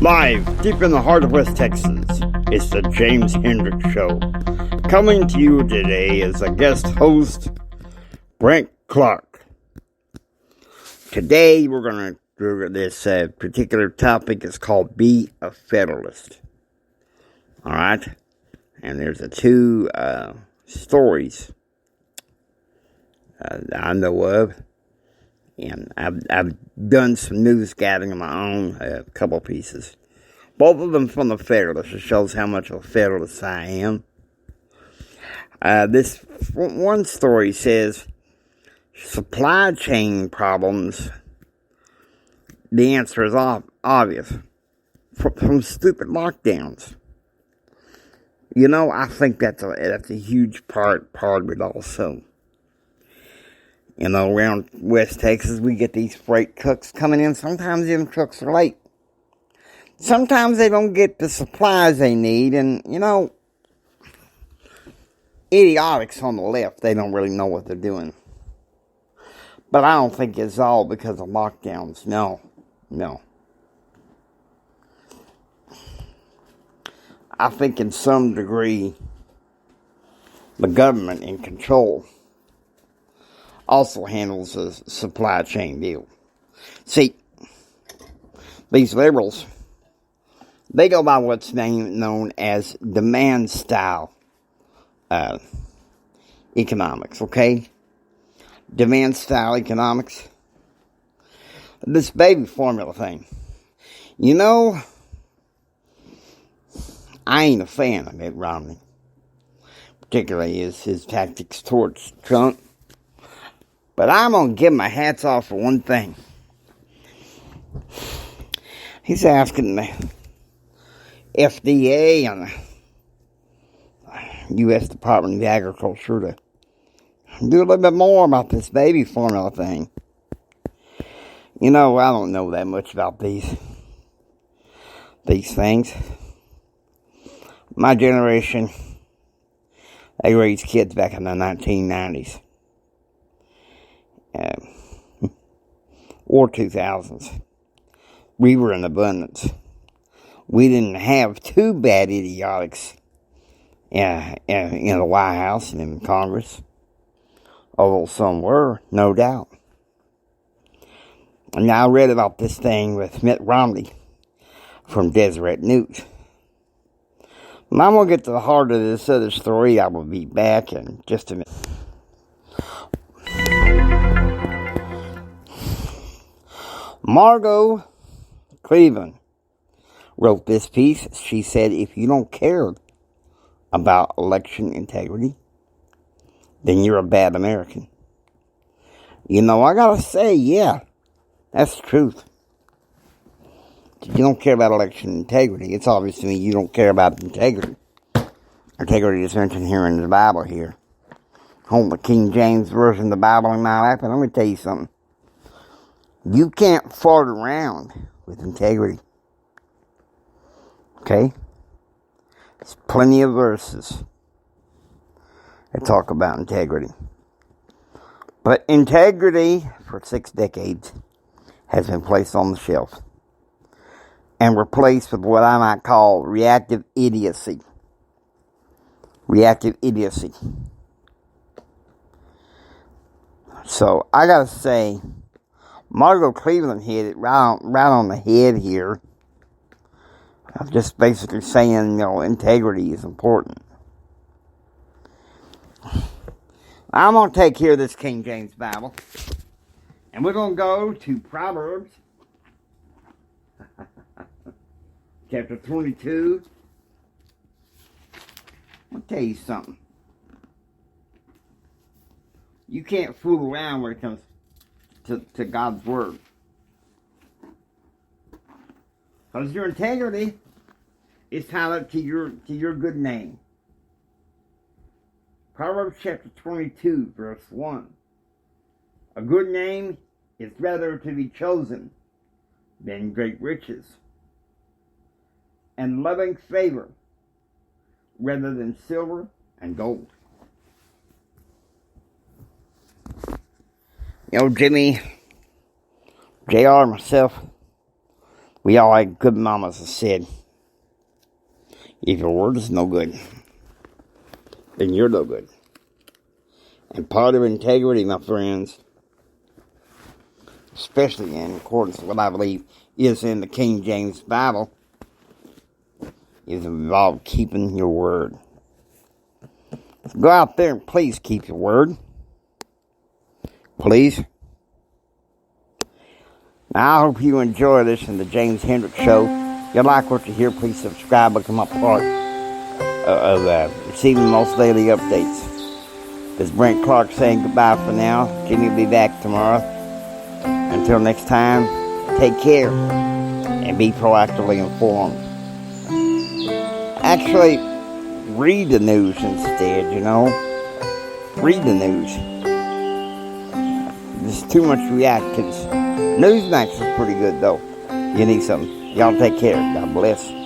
Live, deep in the heart of West Texas, it's the James Hendricks Show. Coming to you today as a guest host, Brent Clark. Today we're going to do this particular topic. It's called Be a Federalist. Alright? And there's two stories that I know of. And I've done some news gathering of my own, a couple pieces. Both of them from the Federalist. It shows how much of a Federalist I am. This one story says, supply chain problems. The answer is obvious. From stupid lockdowns. You know, I think that's a huge part of it also. You know, around West Texas, we get these freight trucks coming in. Sometimes them trucks are late. Sometimes they don't get the supplies they need. And, you know, idiotics on the left, they don't really know what they're doing. But I don't think it's all because of lockdowns. No. I think in some degree, the government in control also handles the supply chain deal. See, these liberals, they go by what's known as demand style economics, okay? Demand style economics. This baby formula thing. You know, I ain't a fan of Mitt Romney, particularly his tactics towards Trump. But I'm going to give my hats off for one thing. He's asking the FDA and the U.S. Department of Agriculture to do a little bit more about this baby formula thing. You know, I don't know that much about these things. My generation, they raised kids back in the 1990s. Or 2000s. We were in abundance. We didn't have too bad idiotics in the White House and in Congress. Although some were, no doubt. And I read about this thing with Mitt Romney from Deseret News. And I'm going to get to the heart of this other story. I will be back in just a minute. Margot Cleveland wrote this piece. She said, if you don't care about election integrity, then you're a bad American. You know, I gotta say, yeah, that's the truth. If you don't care about election integrity, it's obvious to me you don't care about integrity. Integrity is mentioned here in the Bible here. Hold the King James Version of the Bible in my lap, and let me tell you something. You can't fart around with integrity. Okay? There's plenty of verses that talk about integrity. But integrity, for 6 decades, has been placed on the shelf and replaced with what I might call reactive idiocy. Reactive idiocy. So, I gotta say, Margot Cleveland hit it right on the head here. I'm just basically saying, you know, integrity is important. I'm going to take here this King James Bible, and we're going to go to Proverbs, chapter 22. I'll tell you something. You can't fool around when it comes to God's Word. Because your integrity is tied up to your good name. Proverbs chapter 22, verse 1. A good name is better to be chosen than great riches, and loving favor rather than silver and gold. You know, Jimmy, JR, and myself, We all had good mamas that said, if your word is no good, then you're no good. And part of integrity, my friends, especially in accordance with what I believe is in the King James Bible, is involved keeping your word. So go out there and please keep your word. Please. Now, I hope you enjoy this in the James Hendricks Show. If you like what you hear, please subscribe, become a part of receiving most daily updates. This is Brent Clark saying goodbye for now. Jimmy will be back tomorrow. Until next time, take care and be proactively informed. Actually, read the news instead, Read the news. There's too much react to this. Newsmax is pretty good, though. You need something. Y'all take care. God bless.